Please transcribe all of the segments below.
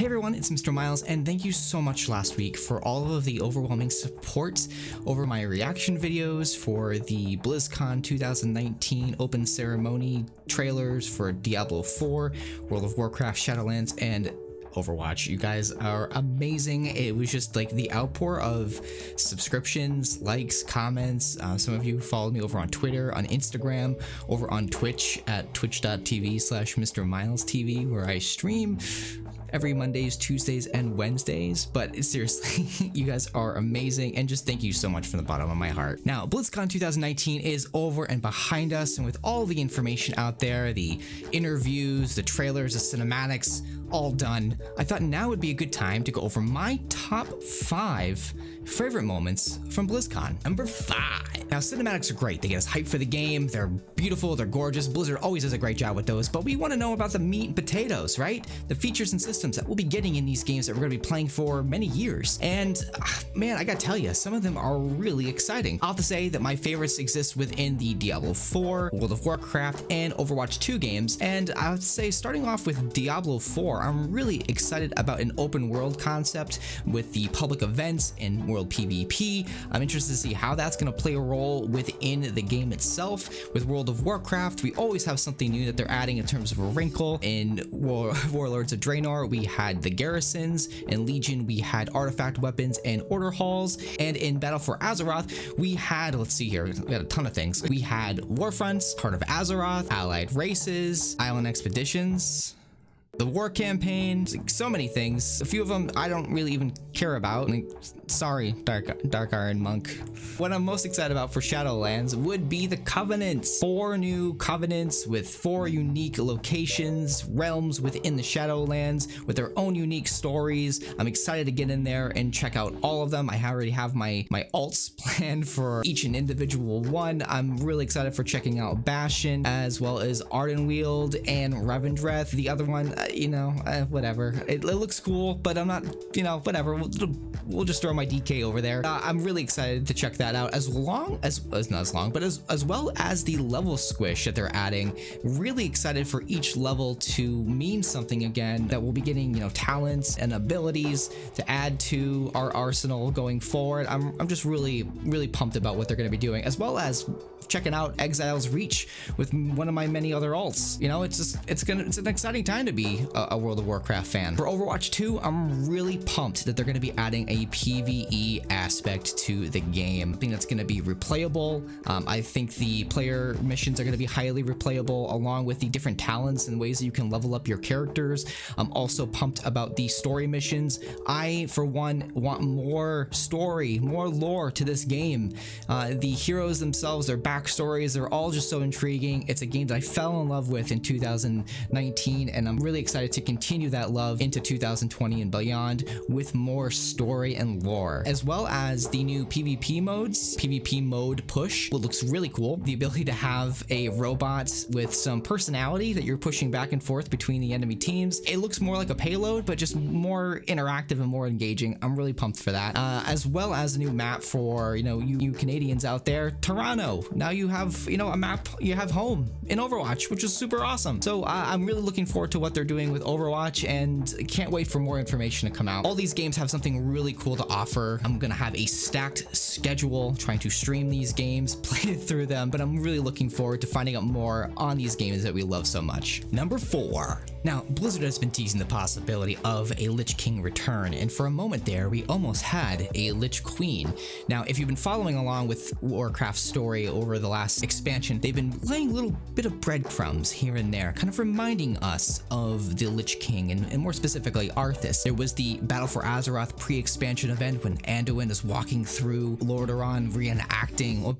Hey everyone, it's Mr. Miles, and thank you so much last week for all of the overwhelming support over my reaction videos for the Blizzcon 2019 open ceremony trailers for Diablo IV, World of Warcraft Shadowlands, and Overwatch. You guys are amazing. It was just like the outpour of subscriptions, likes, comments. Some of you followed me over on Twitter, on Instagram, over on Twitch at twitch.tv/Mr. Miles TV, where I stream every Mondays, Tuesdays, and Wednesdays. But seriously, you guys are amazing, and just thank you so much from the bottom of my heart. Now, BlizzCon 2019 is over and behind us, and with all the information out there, the interviews, the trailers, the cinematics, all done, I thought now would be a good time to go over my top 5 favorite moments from BlizzCon. Number 5. Now, cinematics are great. They get us hyped for the game. They're beautiful. They're gorgeous. Blizzard always does a great job with those, but we want to know about the meat and potatoes, right? The features and systems that we'll be getting in these games that we're going to be playing for many years. And man, I gotta tell you, some of them are really exciting. I'll have to say that my favorites exist within the Diablo IV, World of Warcraft, and Overwatch 2 games. And I would say, starting off with Diablo IV, I'm really excited about an open world concept with the public events and world PvP. I'm interested to see how that's going to play a role within the game itself. With World of Warcraft, we always have something new that they're adding in terms of a wrinkle. In Warlords of Draenor, we had the garrisons. In Legion, we had artifact weapons and order halls. And in Battle for Azeroth, we had, let's see here, we had a ton of things. We had Warfronts, Heart of Azeroth, allied races, island expeditions, the war campaign, so many things. A few of them I don't really even care about. Sorry, Dark Iron Monk. What I'm most excited about for Shadowlands would be the Covenants. 4 new Covenants with 4 unique locations, realms within the Shadowlands with their own unique stories. I'm excited to get in there and check out all of them. I already have my alts planned for each and individual one. I'm really excited for checking out Bastion, as well as Ardenweald and Revendreth. The other one, whatever. It looks cool, but I'm not, whatever. We'll just throw my DK over there. I'm really excited to check that out, as well as the level squish that they're adding. Really excited for each level to mean something again, that we'll be getting, talents and abilities to add to our arsenal going forward. I'm just really pumped about what they're going to be doing, as well as checking out Exile's Reach with one of my many other alts. It's an exciting time to be a World of Warcraft fan. For Overwatch 2, I'm really pumped that they're going to be adding a PVE aspect to the game. I think that's going to be replayable. I think the player missions are going to be highly replayable, along with the different talents and ways that you can level up your characters. I'm also pumped about the story missions. I, for one, want more story, more lore to this game. The heroes themselves, their backstories, they're all just so intriguing. It's a game that I fell in love with in 2019, and I'm really excited to continue that love into 2020 and beyond with more story and lore, as well as the new PvP modes. PvP mode push, what looks really cool. The ability to have a robot with some personality that you're pushing back and forth between the enemy teams. It looks more like a payload, but just more interactive and more engaging. I'm really pumped for that. As well as a new map for, you Canadians out there, Toronto. Now you have, a map, you have home in Overwatch, which is super awesome. So I'm really looking forward to what they're doing with Overwatch, and can't wait for more information to come out. All these games have something really cool to offer. I'm gonna have a stacked schedule trying to stream these games, play through them, but I'm really looking forward to finding out more on these games that we love so much. Number 4. Now, Blizzard has been teasing the possibility of a Lich King return, and for a moment there, we almost had a Lich Queen. Now, if you've been following along with Warcraft's story over the last expansion, they've been laying a little bit of breadcrumbs here and there, kind of reminding us of the Lich King, and more specifically, Arthas. There was the Battle for Azeroth pre-expansion event when Anduin is walking through Lordaeron,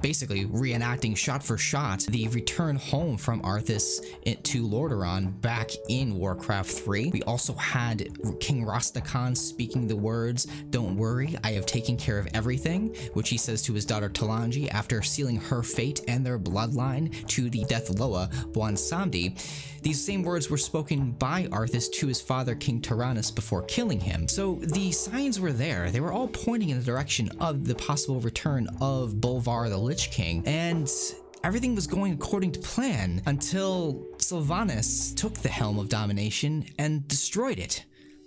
basically reenacting shot for shot the return home from Arthas to Lordaeron back in Warcraft 3. We also had King Rastakhan speaking the words, "Don't worry, I have taken care of everything," which he says to his daughter Talanji after sealing her fate and their bloodline to the Death Loa, Bwan Samdi. These same words were spoken by Arthas to his father, King Tyrannus, before killing him. So the signs were there. They were all pointing in the direction of the possible return of Bolvar the Lich King, and everything was going according to plan until Sylvanas took the helm of domination and destroyed it.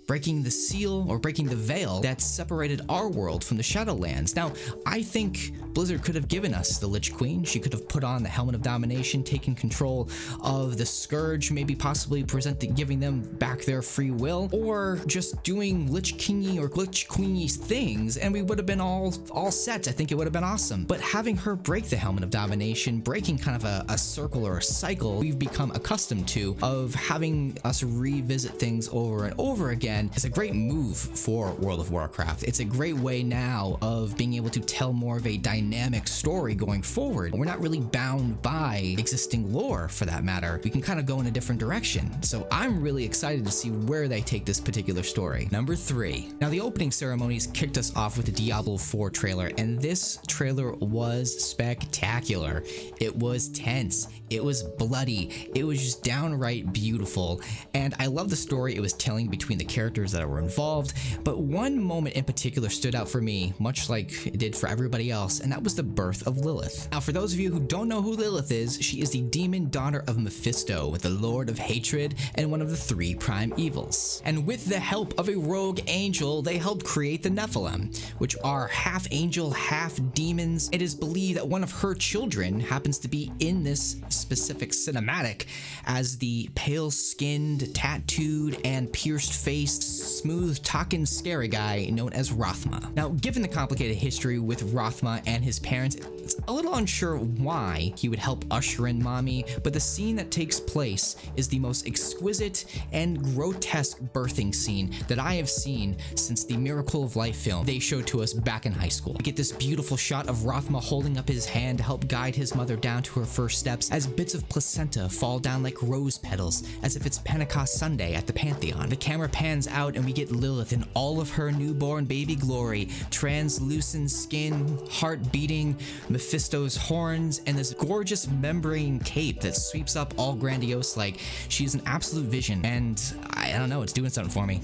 breaking the seal or breaking the veil that separated our world from the Shadowlands. Now, I think Blizzard could have given us the Lich Queen. She could have put on the helmet of domination, taken control of the Scourge, maybe possibly giving them back their free will, or just doing Lich Kingy or Lich Queeny things, and we would have been all set. I think it would have been awesome. But having her break the helmet of domination, breaking kind of a circle or a cycle we've become accustomed to of having us revisit things over and over again, is a great move for World of Warcraft. It's a great way now of being able to tell more of a dynamic story going forward. We're not really bound by existing lore, for that matter. We can kind of go in a different direction. So I'm really excited to see where they take this particular story. Number 3. Now, the opening ceremonies kicked us off with the Diablo IV trailer, and this trailer was spectacular. It was tense. It was bloody. It was just downright beautiful. And I love the story it was telling between the characters that were involved. But one moment in particular stood out for me, much like it did for everybody else, and that was the birth of Lilith. Now, for those of you who don't know who Lilith is, she is the demon daughter of Mephisto, the Lord of Hatred, and one of the 3 prime evils. And with the help of a rogue angel, they helped create the Nephilim, which are half angel, half demons. It is believed that one of her children happens to be in this specific cinematic as the pale-skinned, tattooed, and pierced-faced, smooth-talking scary guy known as Rothma. Now, given the complicated history with Rothma and his parents, it's a little unsure why he would help usher in Mommy, but the scene that takes place is the most exquisite and grotesque birthing scene that I have seen since the Miracle of Life film they showed to us back in high school. We get this beautiful shot of Rothma holding up his hand to help guide his mother down to her first steps as bits of placenta fall down like rose petals, as if it's Pentecost Sunday at the Pantheon. The camera pans out and we get Lilith in all of her newborn baby glory, translucent skin, heart beating, Mephisto's horns, and this gorgeous membrane cape that sweeps up all grandiose like she's an absolute vision. And I don't know, it's doing something for me.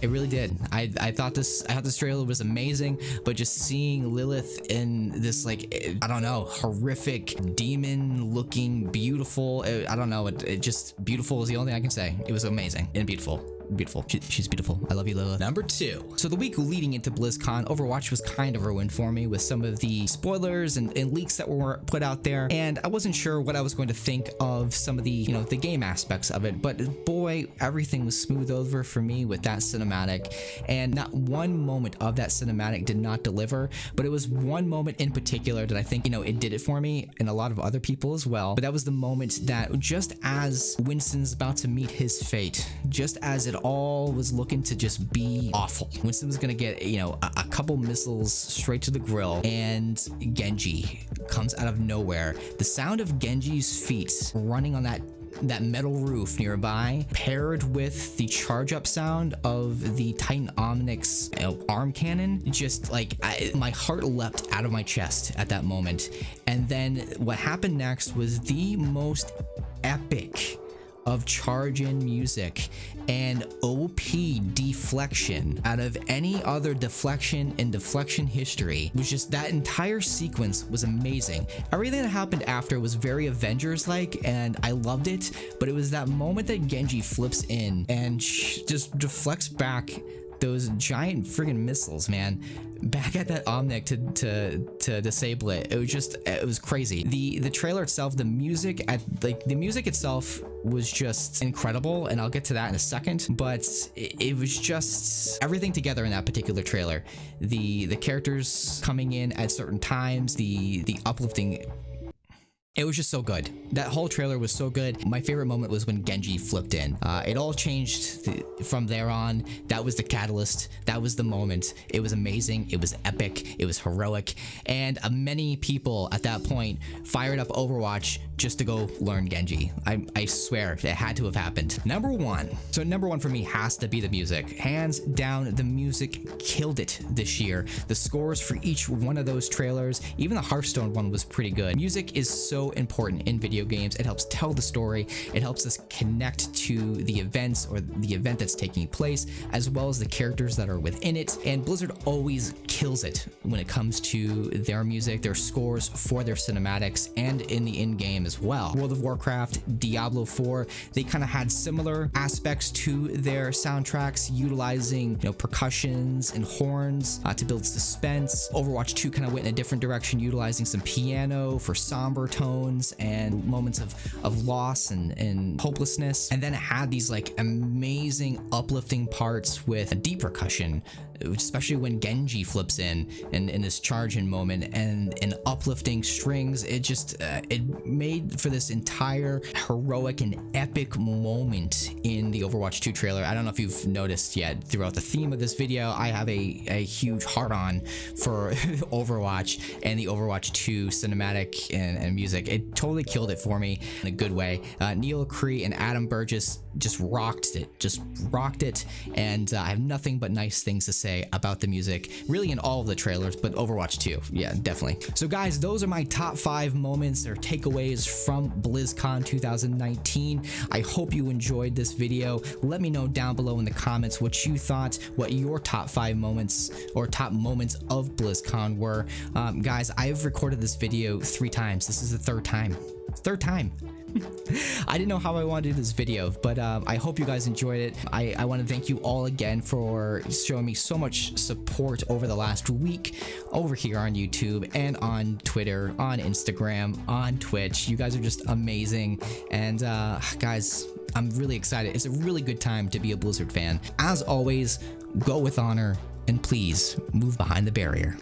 It really did. I thought this trailer was amazing, but just seeing Lilith in this, like, I don't know, horrific demon looking beautiful, I don't know, it just, beautiful is the only thing I can say. It was amazing and beautiful. Beautiful. She's beautiful. I love you, Lilith. Number 2. So the week leading into BlizzCon, Overwatch was kind of ruined for me with some of the spoilers and leaks that were put out there, and I wasn't sure what I was going to think of some of the, you know, the game aspects of it, but boy, everything was smoothed over for me with that cinematic, and not one moment of that cinematic did not deliver, but it was one moment in particular that I think, you know, it did it for me and a lot of other people as well. But that was the moment that just as Winston's about to meet his fate, just as it all was looking to just be awful, Winston was gonna get, you know, a couple missiles straight to the grill, and Genji comes out of nowhere. The sound of Genji's feet running on that metal roof nearby, paired with the charge up sound of the Titan Omnix, you know, arm cannon, just like my heart leapt out of my chest at that moment. And then what happened next was the most epic of charge-in music and OP deflection out of any other deflection in deflection history. It was just, that entire sequence was amazing. Everything that happened after was very Avengers-like, and I loved it, but it was that moment that Genji flips in and just deflects back those giant friggin' missiles, man, back at that Omnic to disable it. It was crazy. The trailer itself, the music itself was just incredible, and I'll get to that in a second, but it was just everything together in that particular trailer. The characters coming in at certain times, the uplifting. It was just so good. That whole trailer was so good. My favorite moment was when Genji flipped in. It all changed from there on. That was the catalyst. That was the moment. It was amazing. It was epic. It was heroic. And many people at that point fired up Overwatch just to go learn Genji. I swear it had to have happened. Number 1. So number 1 for me has to be the music. Hands down, the music killed it this year. The scores for each one of those trailers, even the Hearthstone one, was pretty good. Music is so important in video games. It helps tell the story. It helps us connect to the events or the event that's taking place, as well as the characters that are within it. And Blizzard always kills it when it comes to their music, their scores for their cinematics, and in the in-game as well. World of Warcraft, Diablo IV, they kind of had similar aspects to their soundtracks, utilizing, you know, percussions and horns to build suspense. Overwatch 2 kind of went in a different direction, utilizing some piano for somber tones and moments of loss and hopelessness. And then it had these like amazing uplifting parts with deep percussion, especially when Genji flips in this charge-in moment, and uplifting strings. It just it made for this entire heroic and epic moment in the Overwatch 2 trailer. I don't know if you've noticed yet throughout the theme of this video, I have a huge heart-on for Overwatch and the Overwatch 2 cinematic and music. It totally killed it for me in a good way. Neil Cree and Adam Burgess just rocked it, and I have nothing but nice things to say about the music, really, in all of the trailers, but Overwatch 2, yeah, definitely. So guys, those are my top 5 moments or takeaways from BlizzCon 2019. I hope you enjoyed this video. Let me know down below in the comments what you thought, what your top 5 moments or top moments of BlizzCon were. Guys, I've recorded this video 3 times. This is the third time. I didn't know how I wanted to do this video, but I hope you guys enjoyed it. I want to thank you all again for showing me so much support over the last week over here on YouTube and on Twitter, on Instagram, on Twitch. You guys are just amazing, and guys, I'm really excited. It's a really good time to be a Blizzard fan. As always, go with honor, and please move behind the barrier.